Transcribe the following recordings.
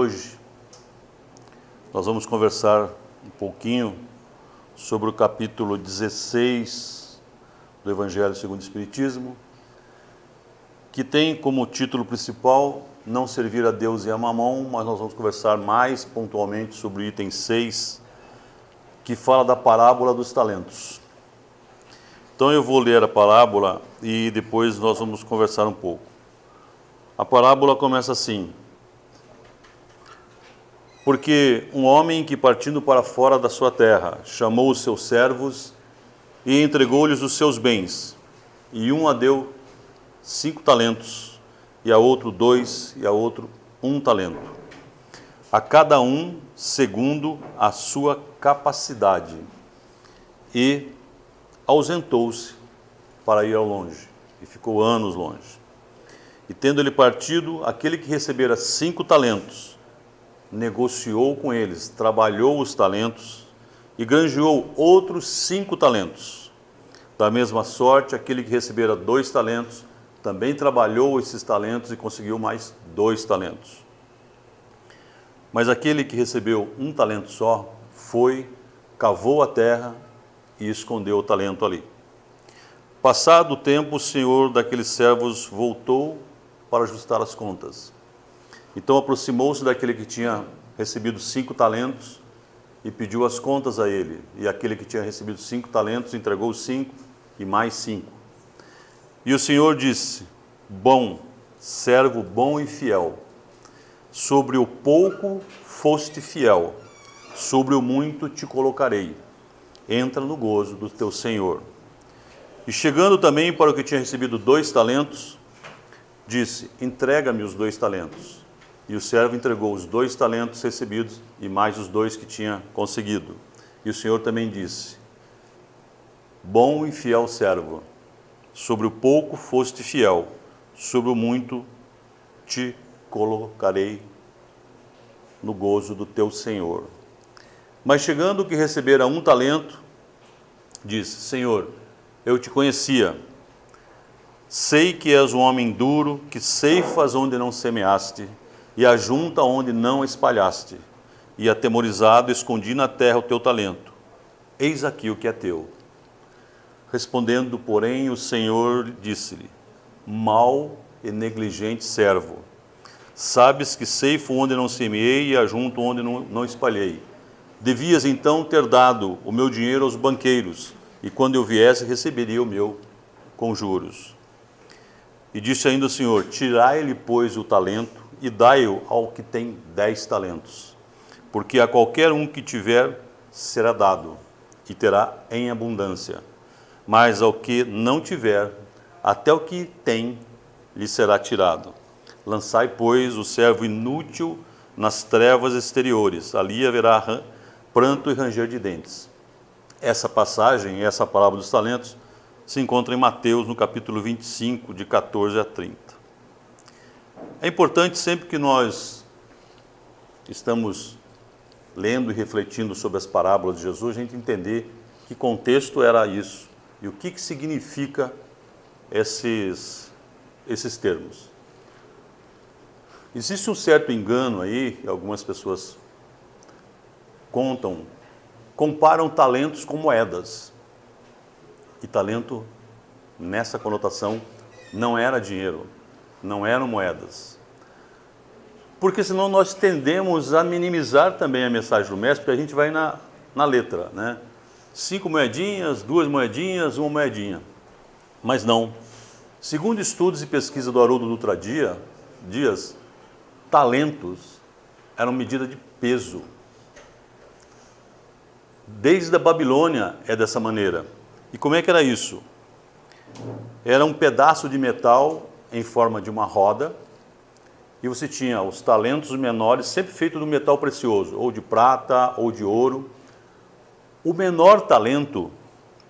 hoje nós vamos conversar um pouquinho sobre o capítulo 16 do Evangelho segundo o Espiritismo, que tem como título principal Não servir a Deus e a Mamon, mas nós vamos conversar mais pontualmente sobre o item 6, que fala da parábola dos talentos. Então eu vou ler a parábola e depois nós vamos conversar um pouco. A parábola começa assim: porque um homem que partindo para fora da sua terra chamou os seus servos e entregou-lhes os seus bens, e um a deu 5 talentos, e a outro 2, e a outro 1 talento, a cada um segundo a sua capacidade, e ausentou-se para ir ao longe, e ficou anos longe. E tendo ele partido, aquele que recebera 5 talentos, negociou com eles, trabalhou os talentos, e granjeou outros 5 talentos. Da mesma sorte, aquele que recebera 2 talentos, também trabalhou esses talentos e conseguiu mais 2 talentos. Mas aquele que recebeu 1 talento só, foi, cavou a terra e escondeu o talento ali. Passado o tempo, o senhor daqueles servos voltou para ajustar as contas. Então aproximou-se daquele que tinha recebido 5 talentos e pediu as contas a ele. E aquele que tinha recebido 5 talentos entregou 5 e mais 5. E o senhor disse: bom, servo bom e fiel, sobre o pouco foste fiel, sobre o muito te colocarei. Entra no gozo do teu senhor. E chegando também para o que tinha recebido 2 talentos, disse: entrega-me os 2 talentos. E o servo entregou os 2 talentos recebidos e mais os 2 que tinha conseguido. E o senhor também disse: bom e fiel servo, sobre o pouco foste fiel, sobre o muito te colocarei no gozo do teu senhor. Mas chegando o que recebera 1 talento, disse: Senhor, eu te conhecia, sei que és um homem duro, que ceifas onde não semeaste, e ajunta onde não espalhaste, e atemorizado escondi na terra o teu talento. Eis aqui o que é teu. Respondendo, porém, o Senhor disse-lhe: mau e negligente servo, sabes que ceifo onde não semeei e ajunto onde não espalhei. Devias então ter dado o meu dinheiro aos banqueiros, e quando eu viesse receberia o meu com juros. E disse ainda o Senhor: tirai-lhe, pois, o talento e dai-o ao que tem 10 talentos, porque a qualquer um que tiver será dado, e terá em abundância. Mas ao que não tiver, até o que tem lhe será tirado. Lançai, pois, o servo inútil nas trevas exteriores, ali haverá pranto e ranger de dentes. Essa passagem, essa parábola dos talentos, se encontra em Mateus, no capítulo 25, de 14 a 30. É importante, sempre que nós estamos lendo e refletindo sobre as parábolas de Jesus, a gente entender que contexto era isso e o que significa esses termos. Existe um certo engano aí, algumas pessoas comparam talentos com moedas. E talento, nessa conotação, não era dinheiro, não eram moedas. Porque senão nós tendemos a minimizar também a mensagem do mestre, porque a gente vai na letra, né? 5 moedinhas, 2 moedinhas, 1 moedinha. Mas não. Segundo estudos e pesquisa do Haroldo Dutra Dias, talentos eram medida de peso. Desde a Babilônia é dessa maneira. E como é que era isso? Era um pedaço de metal em forma de uma roda, e você tinha os talentos menores, sempre feito do metal precioso, ou de prata, ou de ouro. O menor talento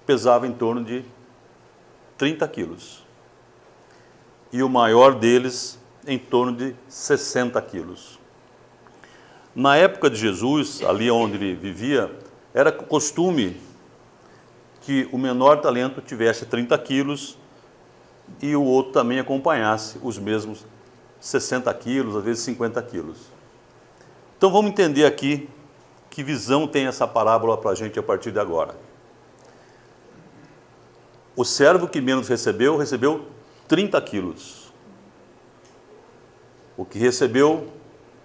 pesava em torno de 30 quilos. E o maior deles em torno de 60 quilos. Na época de Jesus, ali onde ele vivia, era costume que o menor talento tivesse 30 quilos e o outro também acompanhasse os mesmos 60 quilos, às vezes 50 quilos. Então vamos entender aqui que visão tem essa parábola para a gente a partir de agora. O servo que menos recebeu, recebeu 30 quilos. O que recebeu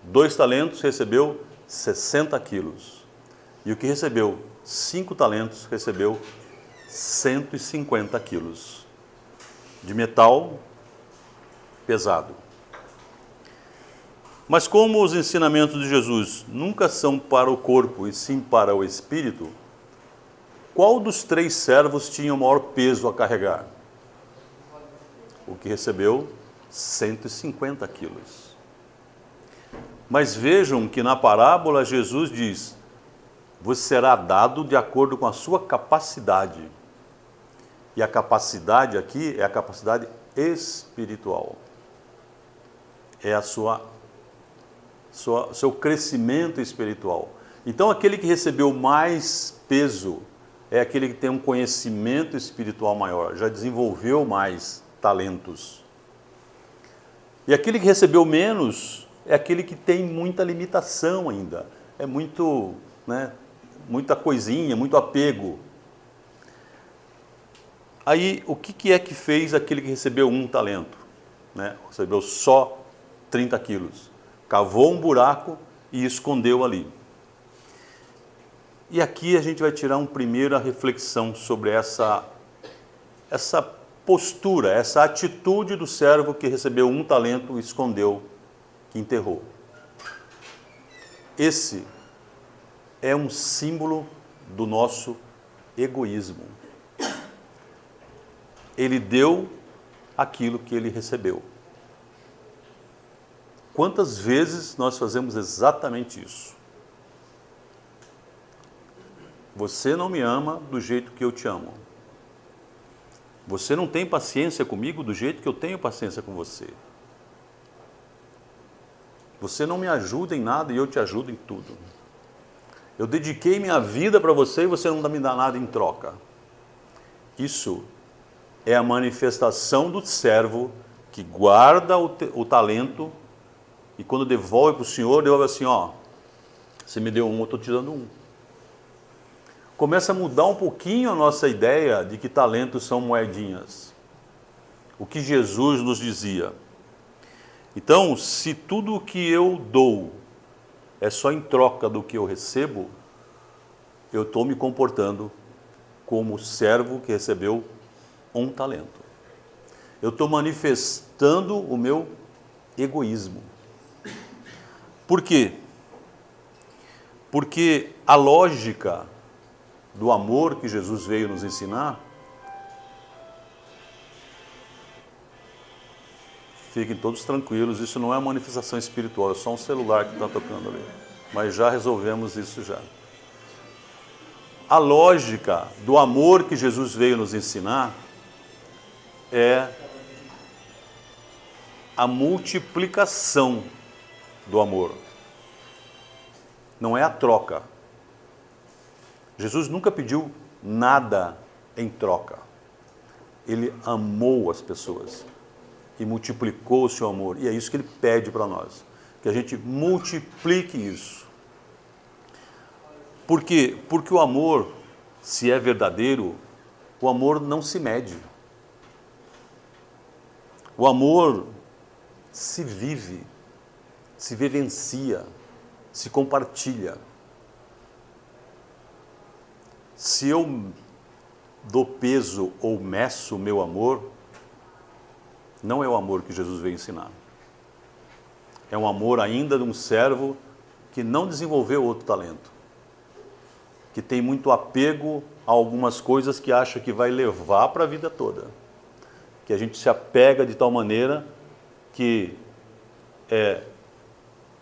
2 talentos, recebeu 60 quilos. E o que recebeu 5 talentos, recebeu 150 quilos de metal pesado. Mas como os ensinamentos de Jesus nunca são para o corpo e sim para o espírito, qual dos 3 servos tinha o maior peso a carregar? O que recebeu 150 quilos. Mas vejam que na parábola Jesus diz: vos será dado de acordo com a sua capacidade. E a capacidade aqui é a capacidade espiritual. É a seu crescimento espiritual. Então aquele que recebeu mais peso é aquele que tem um conhecimento espiritual maior, já desenvolveu mais talentos. E aquele que recebeu menos é aquele que tem muita limitação ainda. É muito, muita coisinha, muito apego. Aí, o que é que fez aquele que recebeu 1 talento? Recebeu só 30 quilos. Cavou um buraco e escondeu ali. E aqui a gente vai tirar uma primeira reflexão sobre essa postura, essa atitude do servo que recebeu 1 talento e escondeu, que enterrou. Esse é um símbolo do nosso egoísmo. Ele deu aquilo que ele recebeu. Quantas vezes nós fazemos exatamente isso? Você não me ama do jeito que eu te amo. Você não tem paciência comigo do jeito que eu tenho paciência com você. Você não me ajuda em nada e eu te ajudo em tudo. Eu dediquei minha vida para você e você não me dá nada em troca. Isso é a manifestação do servo que guarda o talento e quando devolve para o Senhor, devolve assim, você me deu 1, eu estou te dando 1. Começa a mudar um pouquinho a nossa ideia de que talentos são moedinhas. O que Jesus nos dizia. Então, se tudo o que eu dou é só em troca do que eu recebo, eu estou me comportando como servo que recebeu 1 talento. Eu estou manifestando o meu egoísmo. Por quê? Porque a lógica do amor que Jesus veio nos ensinar, fiquem todos tranquilos, isso não é uma manifestação espiritual, é só um celular que está tocando ali. Mas já resolvemos isso já. A lógica do amor que Jesus veio nos ensinar é a multiplicação do amor. Não é a troca. Jesus nunca pediu nada em troca. Ele amou as pessoas e multiplicou o seu amor. E é isso que ele pede para nós, que a gente multiplique isso. Por quê? Porque o amor, se é verdadeiro, o amor não se mede. O amor se vive, se vivencia, se compartilha. Se eu dou peso ou meço o meu amor, não é o amor que Jesus veio ensinar. É um amor ainda de um servo que não desenvolveu outro talento, que tem muito apego a algumas coisas que acha que vai levar para a vida toda. Que a gente se apega de tal maneira que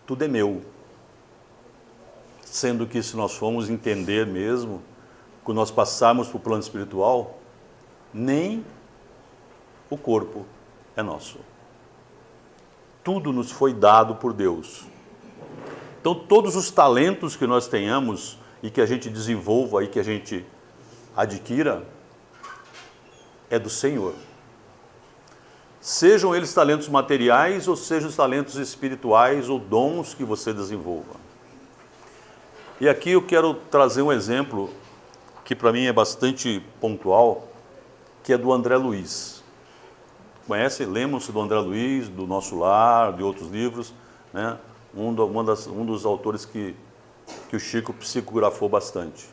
tudo é meu. Sendo que se nós formos entender mesmo, quando nós passarmos para o plano espiritual, nem o corpo é nosso. Tudo nos foi dado por Deus. Então, todos os talentos que nós tenhamos e que a gente desenvolva e que a gente adquira, é do Senhor. Sejam eles talentos materiais ou sejam os talentos espirituais ou dons que você desenvolva. E aqui eu quero trazer um exemplo que para mim é bastante pontual, que é do André Luiz. Conhece? Lembram-se do André Luiz, do Nosso Lar, de outros livros, né? Um dos autores que o Chico psicografou bastante.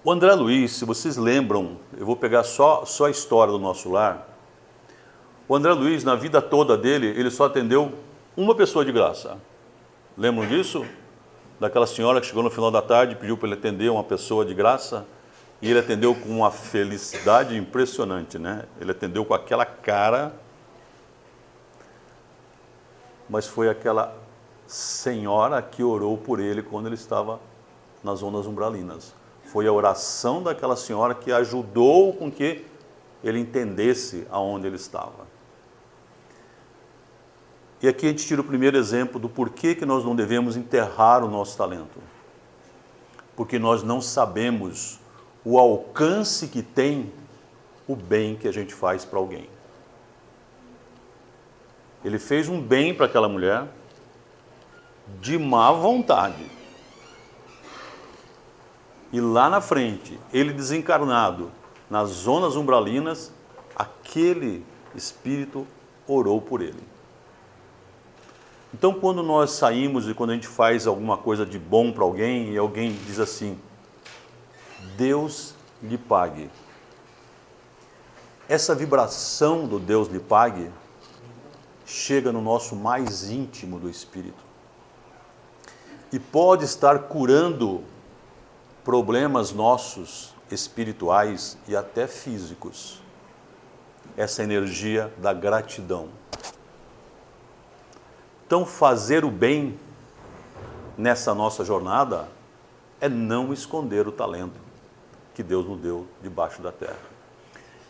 O André Luiz, se vocês lembram, eu vou pegar só a história do Nosso Lar. O André Luiz, na vida toda dele, ele só atendeu uma pessoa de graça. Lembram disso? Daquela senhora que chegou no final da tarde e pediu para ele atender uma pessoa de graça. E ele atendeu com uma felicidade impressionante, né? Ele atendeu com aquela cara. Mas foi aquela senhora que orou por ele quando ele estava nas ondas umbralinas. Foi a oração daquela senhora que ajudou com que ele entendesse aonde ele estava. E aqui a gente tira o primeiro exemplo do porquê que nós não devemos enterrar o nosso talento. Porque nós não sabemos o alcance que tem o bem que a gente faz para alguém. Ele fez um bem para aquela mulher de má vontade. E lá na frente, ele desencarnado, nas zonas umbralinas, aquele espírito orou por ele. Então, quando nós saímos e quando a gente faz alguma coisa de bom para alguém e alguém diz assim, Deus lhe pague. Essa vibração do Deus lhe pague chega no nosso mais íntimo do espírito e pode estar curando problemas nossos espirituais e até físicos. Essa energia da gratidão. Então, fazer o bem nessa nossa jornada é não esconder o talento que Deus nos deu debaixo da terra.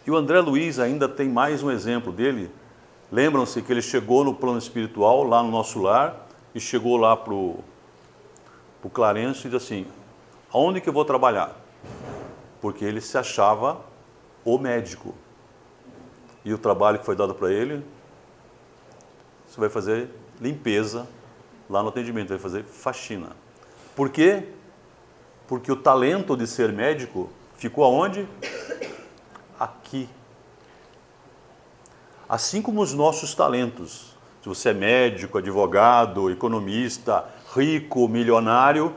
E o André Luiz ainda tem mais um exemplo dele. Lembram-se que ele chegou no plano espiritual, lá no Nosso Lar, e chegou lá para o Clarencio e disse assim, aonde que eu vou trabalhar? Porque ele se achava o médico. E o trabalho que foi dado para ele, você vai fazer limpeza lá no atendimento, vai fazer faxina. Por quê? Porque o talento de ser médico ficou aonde? Aqui. Assim como os nossos talentos. Se você é médico, advogado, economista, rico, milionário,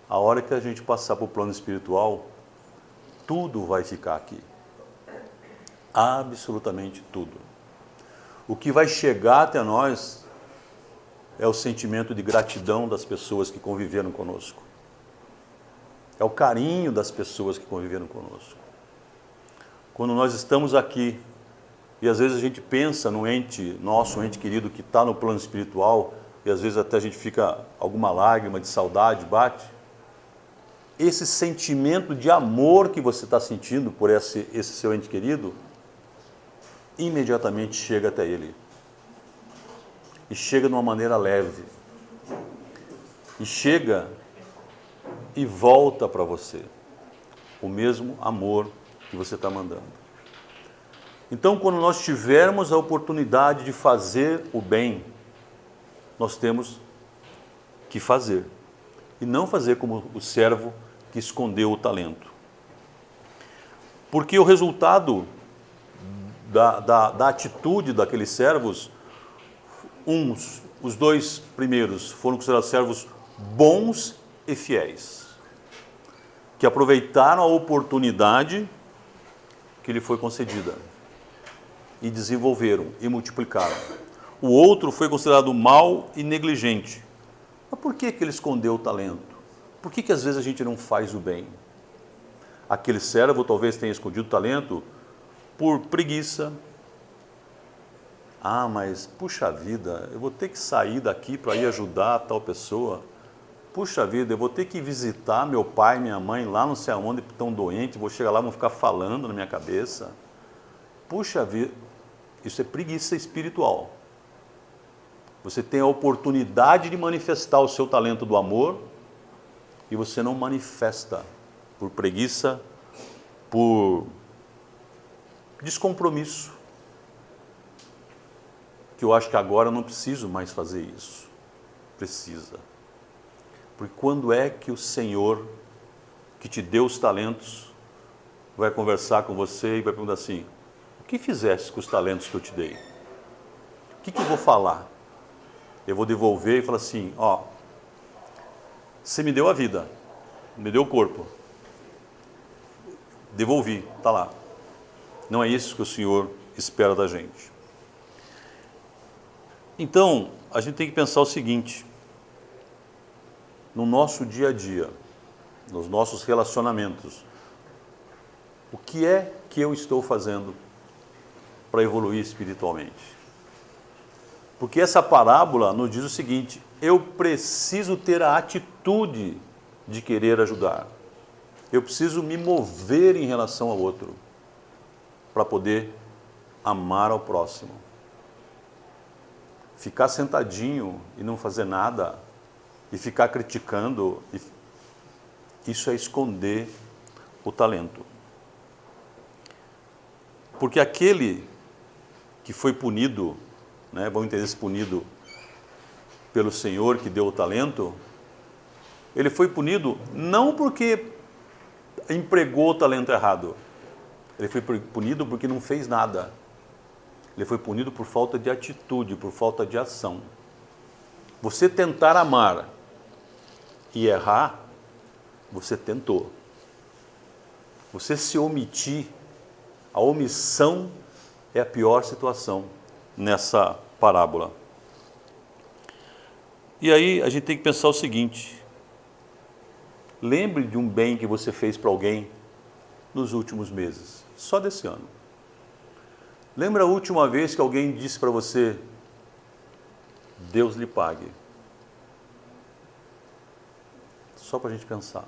a hora que a gente passar para o plano espiritual, tudo vai ficar aqui. Absolutamente tudo. O que vai chegar até nós é o sentimento de gratidão das pessoas que conviveram conosco. É o carinho das pessoas que conviveram conosco. Quando nós estamos aqui, e às vezes a gente pensa no nosso ente querido que está no plano espiritual, e às vezes até a gente fica, alguma lágrima de saudade bate. Esse sentimento de amor que você está sentindo por esse seu ente querido, imediatamente chega até ele. E chega de uma maneira leve. E chega e volta para você o mesmo amor que você está mandando. Então, quando nós tivermos a oportunidade de fazer o bem, nós temos que fazer. E não fazer como o servo que escondeu o talento. Porque o resultado da atitude daqueles servos, os dois primeiros foram considerados servos bons e fiéis, que aproveitaram a oportunidade que lhe foi concedida e desenvolveram e multiplicaram. O outro foi considerado mau e negligente. Mas por que ele escondeu o talento? Por que às vezes a gente não faz o bem? Aquele servo talvez tenha escondido o talento por preguiça. Ah, mas puxa vida, eu vou ter que sair daqui para ir ajudar a tal pessoa. Puxa vida, eu vou ter que visitar meu pai e minha mãe lá não sei aonde, estão doentes, vou chegar lá e vão ficar falando na minha cabeça. Puxa vida, isso é preguiça espiritual. Você tem a oportunidade de manifestar o seu talento do amor e você não manifesta por preguiça, por descompromisso. Que eu acho que agora eu não preciso mais fazer isso. Precisa. Porque quando é que o Senhor, que te deu os talentos, vai conversar com você e vai perguntar assim: o que fizeste com os talentos que eu te dei? O que eu vou falar? Eu vou devolver e falar assim: ó, você me deu a vida, me deu o corpo, devolvi, está lá. Não é isso que o Senhor espera da gente. Então, a gente tem que pensar o seguinte: no nosso dia a dia, nos nossos relacionamentos, o que é que eu estou fazendo para evoluir espiritualmente? Porque essa parábola nos diz o seguinte: eu preciso ter a atitude de querer ajudar. Eu preciso me mover em relação ao outro para poder amar ao próximo. Ficar sentadinho e não fazer nada e ficar criticando, isso é esconder o talento. Porque aquele que foi punido, vamos entender esse punido pelo Senhor que deu o talento, ele foi punido não porque empregou o talento errado, ele foi punido porque não fez nada. Ele foi punido por falta de atitude, por falta de ação. Você tentar amar e errar, você tentou. Você se omitir, a omissão é a pior situação nessa parábola. E aí a gente tem que pensar o seguinte: lembre de um bem que você fez para alguém nos últimos meses, só desse ano. Lembra a última vez que alguém disse para você: Deus lhe pague? Só para a gente pensar.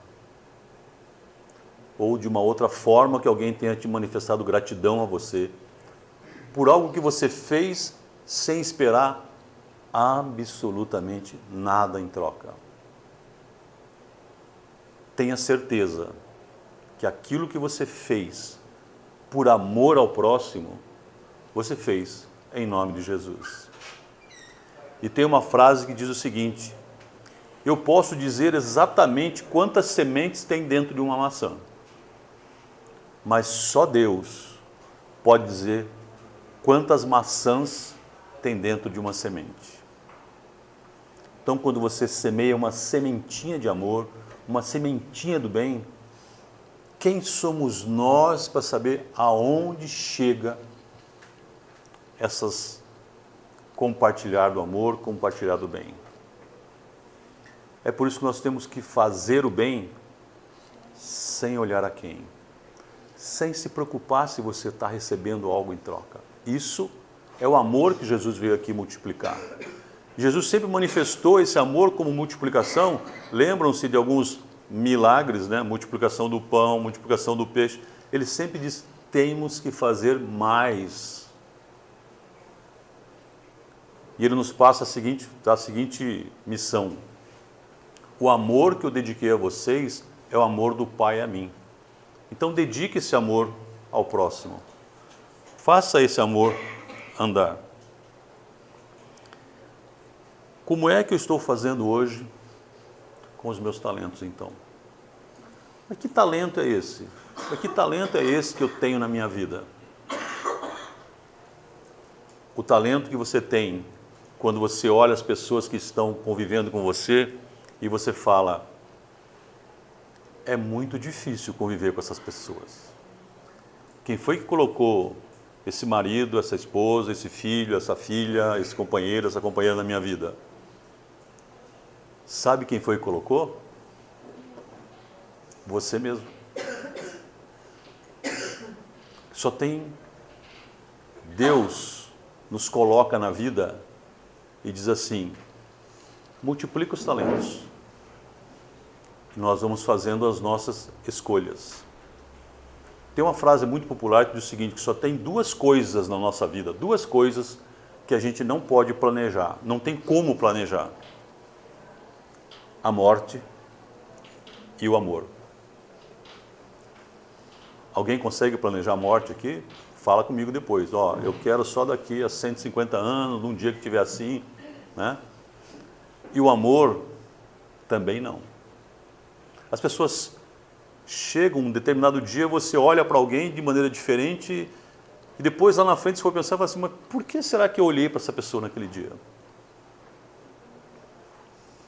Ou de uma outra forma que alguém tenha te manifestado gratidão a você por algo que você fez sem esperar absolutamente nada em troca. Tenha certeza que aquilo que você fez por amor ao próximo, você fez em nome de Jesus. E tem uma frase que diz o seguinte: eu posso dizer exatamente quantas sementes tem dentro de uma maçã, mas só Deus pode dizer quantas maçãs tem dentro de uma semente. Então, quando você semeia uma sementinha de amor, uma sementinha do bem, quem somos nós para saber aonde chega essas compartilhar do amor, compartilhar do bem? É por isso que nós temos que fazer o bem sem olhar a quem, sem se preocupar se você está recebendo algo em troca. Isso é o amor que Jesus veio aqui multiplicar. Jesus sempre manifestou esse amor como multiplicação. Lembram-se de alguns milagres, multiplicação do pão, multiplicação do peixe. Ele sempre diz: temos que fazer mais. E ele nos passa a seguinte missão: o amor que eu dediquei a vocês é o amor do Pai a mim. Então dedique esse amor ao próximo. Faça esse amor andar. Como é que eu estou fazendo hoje com os meus talentos, então? Mas que talento é esse? Mas que talento é esse que eu tenho na minha vida? O talento que você tem quando você olha as pessoas que estão convivendo com você e você fala: é muito difícil conviver com essas pessoas. Quem foi que colocou esse marido, essa esposa, esse filho, essa filha, esse companheiro, essa companheira na minha vida? Sabe quem foi que colocou? Você mesmo. Só tem Deus nos coloca na vida e diz assim: multiplica os talentos. E nós vamos fazendo as nossas escolhas. Tem uma frase muito popular que diz o seguinte: que só tem duas coisas na nossa vida, duas coisas que a gente não pode planejar, não tem como planejar: a morte e o amor. Alguém consegue planejar a morte aqui? Fala comigo depois. Eu quero só daqui a 150 anos, num dia que estiver assim, E o amor, Também não. As pessoas chegam um determinado dia, você olha para alguém de maneira diferente e depois lá na frente você for pensar, fala assim, mas por que será que eu olhei para essa pessoa naquele dia?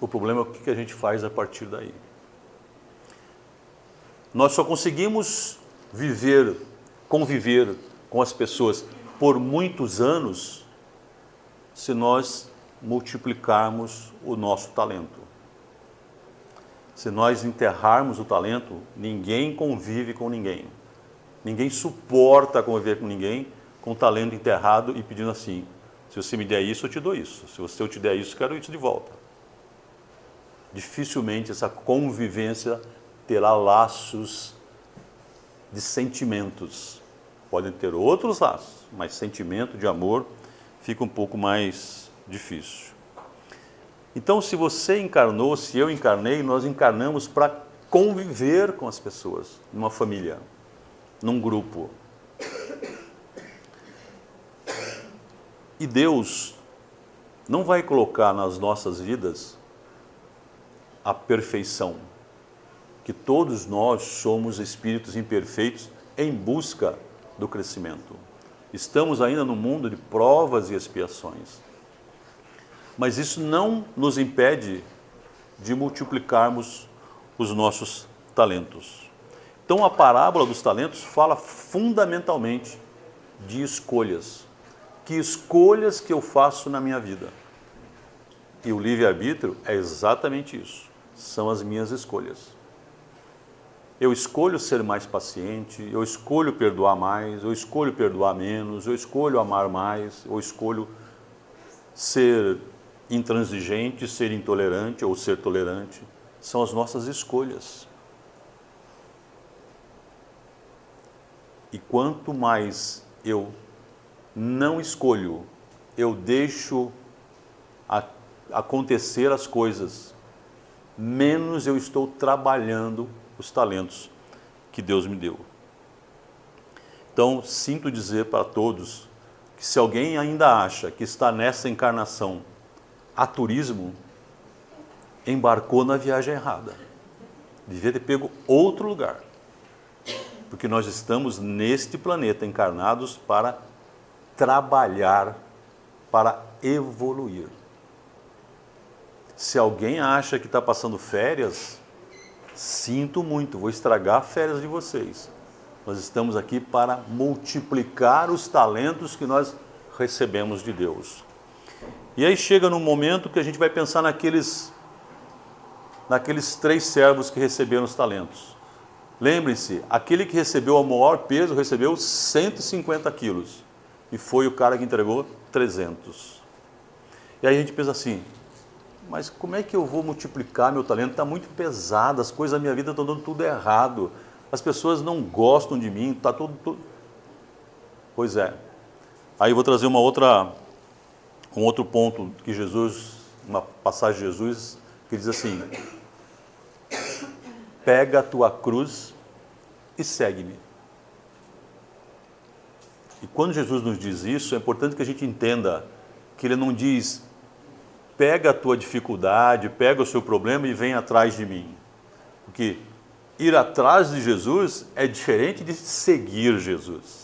O problema é o que a gente faz a partir daí. Nós só conseguimos conviver com as pessoas por muitos anos se nós multiplicarmos o nosso talento. Se nós enterrarmos o talento, ninguém convive com ninguém. Ninguém suporta conviver com ninguém com o talento enterrado e pedindo assim, se você me der isso, eu te dou isso. Se eu te der isso, eu quero isso de volta. Dificilmente essa convivência terá laços de sentimentos. Podem ter outros laços, mas sentimento de amor fica um pouco mais difícil. Então, se você encarnou, se eu encarnei, nós encarnamos para conviver com as pessoas, numa família, num grupo. E Deus não vai colocar nas nossas vidas a perfeição, que todos nós somos espíritos imperfeitos em busca do crescimento. Estamos ainda no mundo de provas e expiações. Mas isso não nos impede de multiplicarmos os nossos talentos. Então a parábola dos talentos fala fundamentalmente de escolhas. Que escolhas que eu faço na minha vida? E o livre-arbítrio é exatamente isso. São as minhas escolhas. Eu escolho ser mais paciente, eu escolho perdoar mais, eu escolho perdoar menos, eu escolho amar mais, eu escolho ser intransigente, ser intolerante ou ser tolerante. São as nossas escolhas. E quanto mais eu não escolho, eu deixo acontecer as coisas, menos eu estou trabalhando os talentos que Deus me deu. Então, sinto dizer para todos que se alguém ainda acha que está nessa encarnação a turismo, embarcou na viagem errada. Devia ter pego outro lugar. Porque nós estamos neste planeta encarnados para trabalhar, para evoluir. Se alguém acha que está passando férias, sinto muito, vou estragar as férias de vocês. Nós estamos aqui para multiplicar os talentos que nós recebemos de Deus. E aí chega num momento que a gente vai pensar naqueles 3 servos que receberam os talentos. Lembre-se, aquele que recebeu o maior peso recebeu 150 quilos. E foi o cara que entregou 300. E aí a gente pensa assim, mas como é que eu vou multiplicar meu talento? Está muito pesado, as coisas da minha vida estão dando tudo errado. As pessoas não gostam de mim, está tudo... Pois é. Aí eu vou trazer um outro ponto que Jesus, uma passagem de Jesus, que diz assim, pega a tua cruz e segue-me. E quando Jesus nos diz isso, é importante que a gente entenda que ele não diz, pega a tua dificuldade, pega o seu problema e vem atrás de mim. Porque ir atrás de Jesus é diferente de seguir Jesus.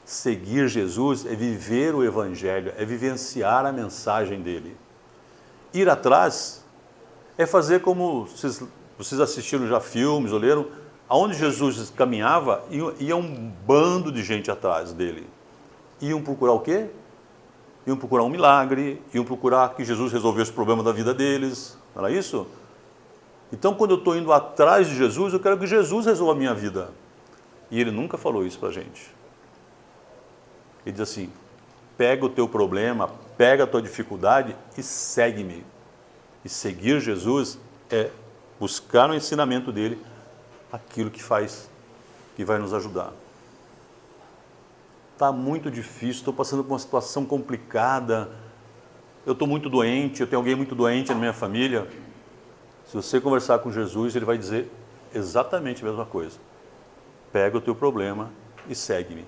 Seguir Jesus é viver o Evangelho, é vivenciar a mensagem dele. Ir atrás é fazer como vocês assistiram já filmes ou leram, aonde Jesus caminhava, ia um bando de gente atrás dele. Iam procurar o quê? Iam procurar um milagre, iam procurar que Jesus resolvesse o problema da vida deles, não era isso? Então, quando eu estou indo atrás de Jesus, eu quero que Jesus resolva a minha vida. E ele nunca falou isso para a gente. Ele diz assim, pega o teu problema, pega a tua dificuldade e segue-me. E seguir Jesus é buscar no ensinamento dele aquilo que vai nos ajudar. Está muito difícil, estou passando por uma situação complicada, eu estou muito doente, eu tenho alguém muito doente na minha família. Se você conversar com Jesus, ele vai dizer exatamente a mesma coisa. Pega o teu problema e segue-me.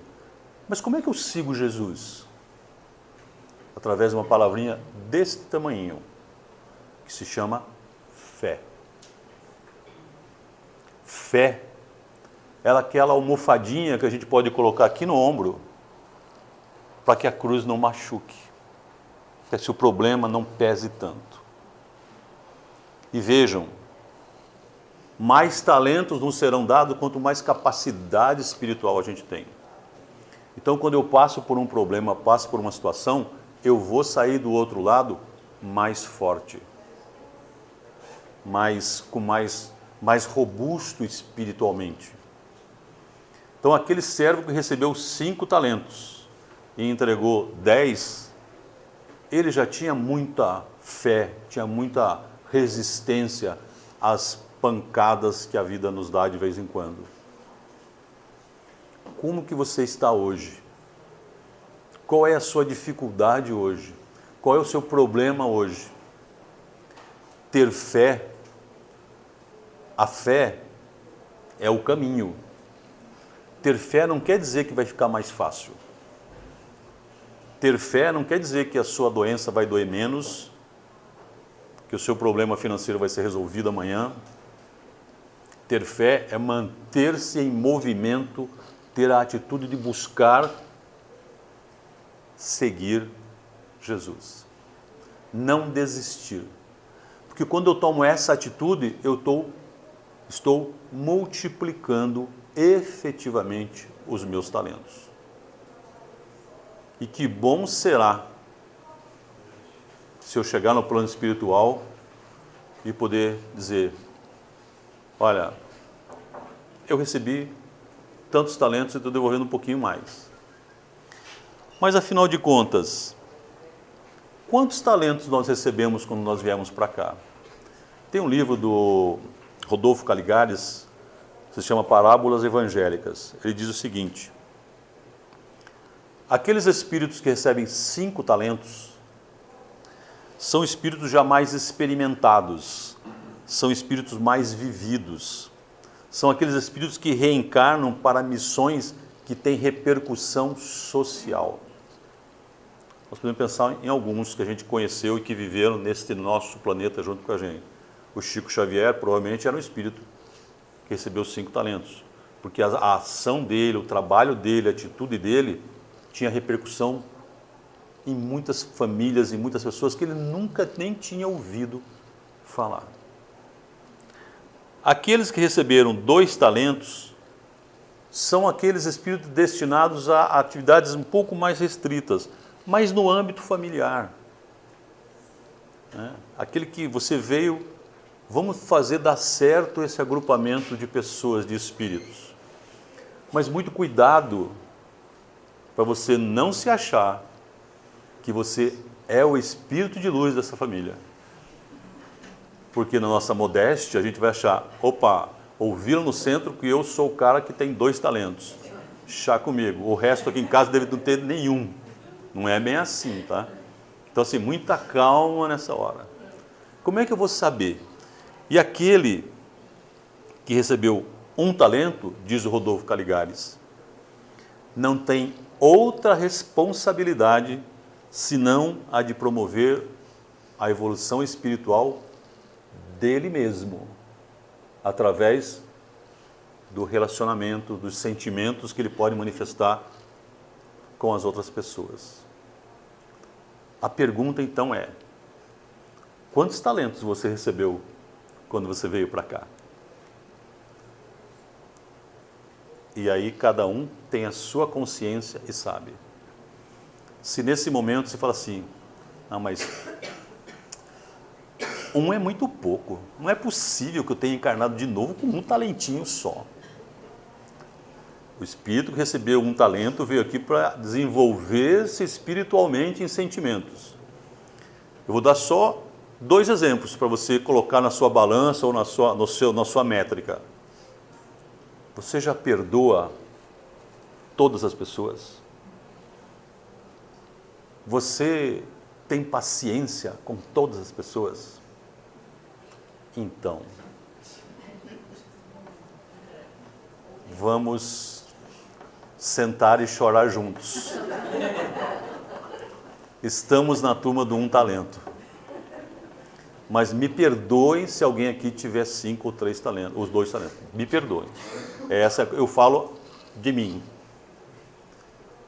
Mas como é que eu sigo Jesus? Através de uma palavrinha desse tamanhinho, que se chama Fé. Fé. Ela é aquela almofadinha que a gente pode colocar aqui no ombro para que a cruz não machuque, para que o problema não pese tanto. E vejam, mais talentos nos serão dados quanto mais capacidade espiritual a gente tem. Então, quando eu passo por um problema, passo por uma situação, eu vou sair do outro lado mais forte, mais robusto espiritualmente. Então, aquele servo que recebeu 5 talentos e entregou 10, ele já tinha muita fé, tinha muita resistência às pancadas que a vida nos dá de vez em quando. Como que você está hoje? Qual é a sua dificuldade hoje? Qual é o seu problema hoje? Ter fé, a fé é o caminho. Ter fé não quer dizer que vai ficar mais fácil. Ter fé não quer dizer que a sua doença vai doer menos, que o seu problema financeiro vai ser resolvido amanhã. Ter fé é manter-se em movimento, ter a atitude de buscar seguir Jesus. Não desistir. Porque quando eu tomo essa atitude, eu estou multiplicando efetivamente os meus talentos. E que bom será se eu chegar no plano espiritual e poder dizer: olha, eu recebi tantos talentos e estou devolvendo um pouquinho mais. Mas afinal de contas, quantos talentos nós recebemos quando nós viemos para cá? Tem um livro do Rodolfo Caligares, que se chama Parábolas Evangélicas. Ele diz o seguinte: aqueles espíritos que recebem 5 talentos são espíritos jamais experimentados, são espíritos mais vividos, são aqueles espíritos que reencarnam para missões que têm repercussão social. Nós podemos pensar em alguns que a gente conheceu e que viveram neste nosso planeta junto com a gente. O Chico Xavier provavelmente era um espírito que recebeu 5 talentos, porque a ação dele, o trabalho dele, a atitude dele tinha repercussão em muitas famílias e muitas pessoas que ele nunca nem tinha ouvido falar. Aqueles que receberam 2 talentos são aqueles espíritos destinados a atividades um pouco mais restritas, mas no âmbito familiar. Aquele que você veio, vamos fazer dar certo esse agrupamento de pessoas, de espíritos. Mas muito cuidado para você não se achar que você é o espírito de luz dessa família. Porque na nossa modéstia a gente vai achar: opa, ouviram no centro que eu sou o cara que tem 2 talentos. Chá comigo. O resto aqui em casa deve não ter nenhum. Não é bem assim, tá? Então, assim, muita calma nessa hora. Como é que eu vou saber? E aquele que recebeu 1 talento, diz o Rodolfo Caligares, não tem outra responsabilidade senão a de promover a evolução espiritual dele mesmo, através do relacionamento, dos sentimentos que ele pode manifestar com as outras pessoas. A pergunta então é: quantos talentos você recebeu quando você veio para cá? E aí cada um tem a sua consciência e sabe. Se nesse momento você fala assim: não, mas 1 é muito pouco, não é possível que eu tenha encarnado de novo com 1 talentinho só. O espírito que recebeu 1 talento veio aqui para desenvolver-se espiritualmente em sentimentos. Eu vou dar só 2 exemplos para você colocar na sua balança ou na sua métrica. Você já perdoa todas as pessoas? Você tem paciência com todas as pessoas? Então, vamos sentar e chorar juntos. Estamos na turma do 1 talento. Mas me perdoe se alguém aqui tiver 5 ou 3 talentos, os 2 talentos. Me perdoe. Essa eu falo de mim.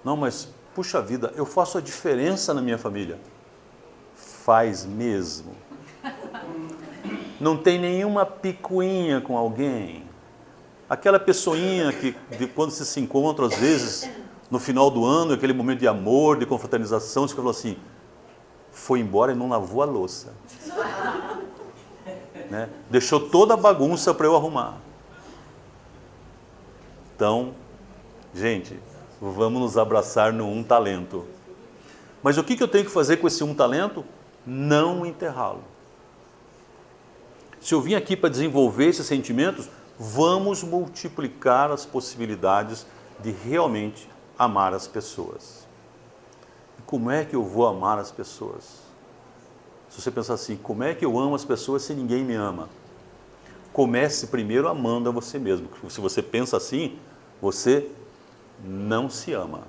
Não, mas puxa vida, eu faço a diferença na minha família. Faz mesmo. Não tem nenhuma picuinha com alguém. Aquela pessoinha que quando você se encontra, às vezes, no final do ano, aquele momento de amor, de confraternização, você falou assim, foi embora e não lavou a louça. Né? Deixou toda a bagunça para eu arrumar. Então, gente, vamos nos abraçar no 1 talento. Mas o que eu tenho que fazer com esse 1 talento? Não enterrá-lo. Se eu vim aqui para desenvolver esses sentimentos, vamos multiplicar as possibilidades de realmente amar as pessoas. E como é que eu vou amar as pessoas? Se você pensar assim, como é que eu amo as pessoas se ninguém me ama? Comece primeiro amando a você mesmo. Se você pensa assim, você não se ama.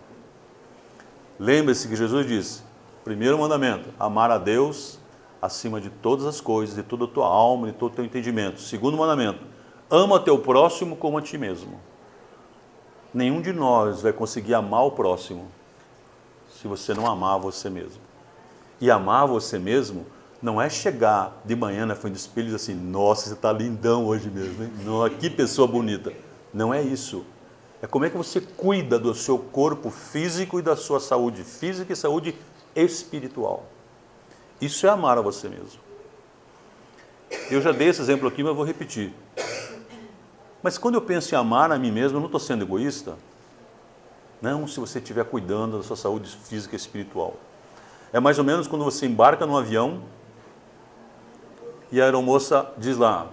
Lembre-se que Jesus disse, primeiro mandamento, amar a Deus acima de todas as coisas, de toda a tua alma, de todo o teu entendimento. Segundo mandamento, ama teu próximo como a ti mesmo. Nenhum de nós vai conseguir amar o próximo se você não amar você mesmo. E amar você mesmo não é chegar de manhã na frente do espelho e dizer assim, nossa, você está lindão hoje mesmo, hein? Nossa, que pessoa bonita. Não é isso. É como é que você cuida do seu corpo físico e da sua saúde física e saúde espiritual. Isso é amar a você mesmo. Eu já dei esse exemplo aqui, mas vou repetir. Mas quando eu penso em amar a mim mesmo, eu não estou sendo egoísta? Não, se você estiver cuidando da sua saúde física e espiritual. É mais ou menos quando você embarca num avião e a aeromoça diz lá,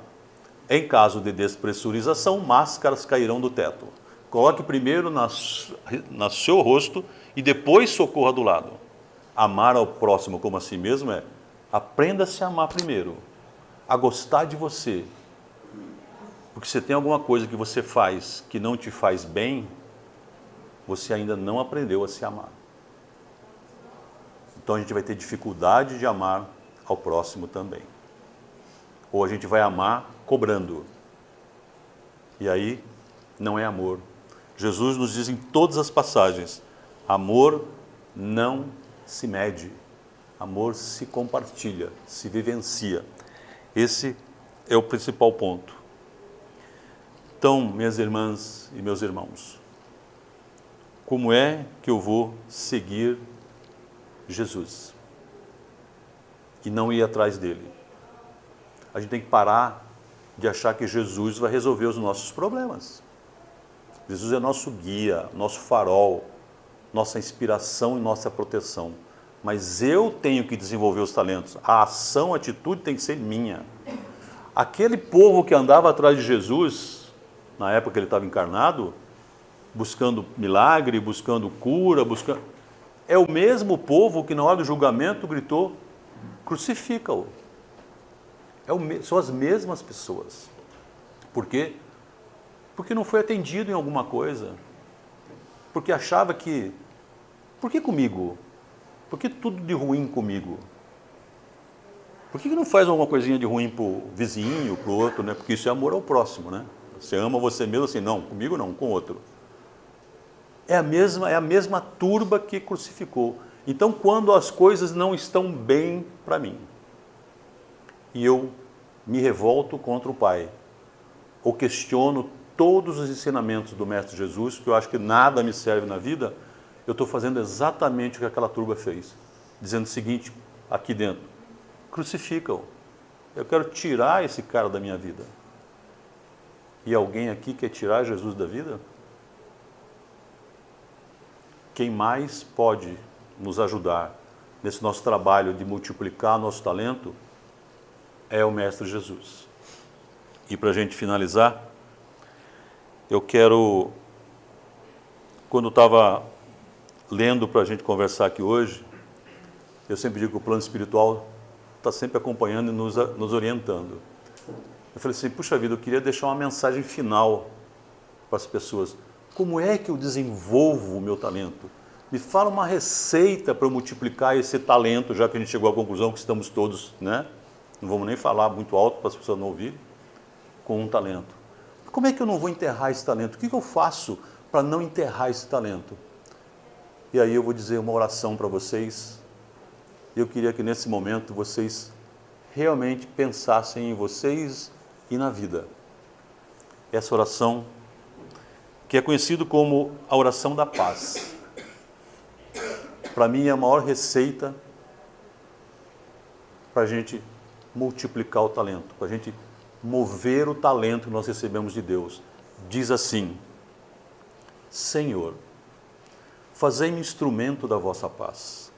em caso de despressurização, máscaras cairão do teto. Coloque primeiro no seu rosto e depois socorra do lado. Amar ao próximo como a si mesmo é, aprenda a se amar primeiro, a gostar de você. Porque se tem alguma coisa que você faz que não te faz bem, você ainda não aprendeu a se amar. Então a gente vai ter dificuldade de amar ao próximo também. Ou a gente vai amar cobrando. E aí não é amor. Jesus nos diz em todas as passagens, amor não se mede, amor se compartilha, se vivencia. Esse é o principal ponto. Então, minhas irmãs e meus irmãos, como é que eu vou seguir Jesus e não ir atrás dele? A gente tem que parar de achar que Jesus vai resolver os nossos problemas. Jesus é nosso guia, nosso farol, nossa inspiração e nossa proteção. Mas eu tenho que desenvolver os talentos. A ação, a atitude tem que ser minha. Aquele povo que andava atrás de Jesus, na época que ele estava encarnado, buscando milagre, buscando cura, é o mesmo povo que na hora do julgamento gritou, crucifica-o. São as mesmas pessoas. Por quê? Porque não foi atendido em alguma coisa. Porque achava que, por que comigo? Por que tudo de ruim comigo? Por que não faz alguma coisinha de ruim para o vizinho, para o outro, né? Porque isso é amor ao próximo, né? Você ama você mesmo assim, não, comigo não, com o outro. É a mesma turba que crucificou. Então, quando as coisas não estão bem para mim, e eu me revolto contra o Pai, ou questiono todos os ensinamentos do Mestre Jesus, que eu acho que nada me serve na vida, eu estou fazendo exatamente o que aquela turba fez. Dizendo o seguinte, aqui dentro, crucifica-o. Eu quero tirar esse cara da minha vida. E alguém aqui quer tirar Jesus da vida? Quem mais pode nos ajudar nesse nosso trabalho de multiplicar nosso talento é o Mestre Jesus. E para a gente finalizar, eu quero, quando estava lendo para a gente conversar aqui hoje, eu sempre digo que o plano espiritual está sempre acompanhando e nos orientando. Eu falei assim, puxa vida, eu queria deixar uma mensagem final para as pessoas. Como é que eu desenvolvo o meu talento? Me fala uma receita para eu multiplicar esse talento, já que a gente chegou à conclusão que estamos todos, né, não vamos nem falar muito alto para as pessoas não ouvirem, com um talento. Como é que eu não vou enterrar esse talento? O que eu faço para não enterrar esse talento? E aí eu vou dizer uma oração para vocês. Eu queria que nesse momento vocês realmente pensassem em vocês e na vida. Essa oração, que é conhecido como a oração da paz. Para mim é a maior receita para a gente multiplicar o talento, para a gente mover o talento que nós recebemos de Deus. Diz assim: Senhor, fazei-me instrumento da vossa paz.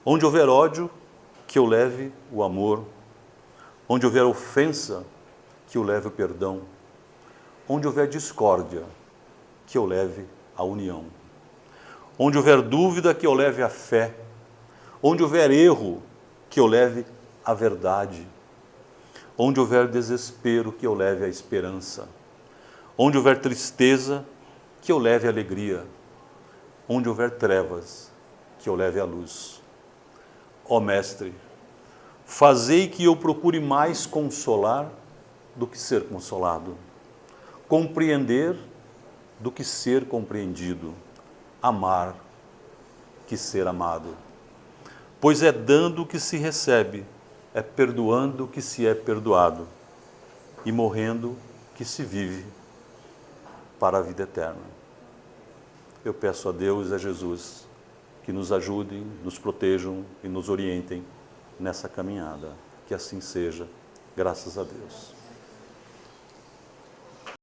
Onde houver ódio, que eu leve o amor. Onde houver ofensa, que eu leve o perdão. Onde houver discórdia, que eu leve a união. Onde houver dúvida, que eu leve a fé. Onde houver erro, que eu leve a verdade. Onde houver desespero, que eu leve a esperança. Onde houver tristeza, que eu leve a alegria. Onde houver trevas, que eu leve a luz. Ó Mestre, fazei que eu procure mais consolar do que ser consolado, compreender do que ser compreendido, amar que ser amado. Pois é dando que se recebe, é perdoando que se é perdoado, e morrendo que se vive para a vida eterna. Eu peço a Deus e a Jesus que nos ajudem, nos protejam e nos orientem nessa caminhada. Que assim seja, graças a Deus.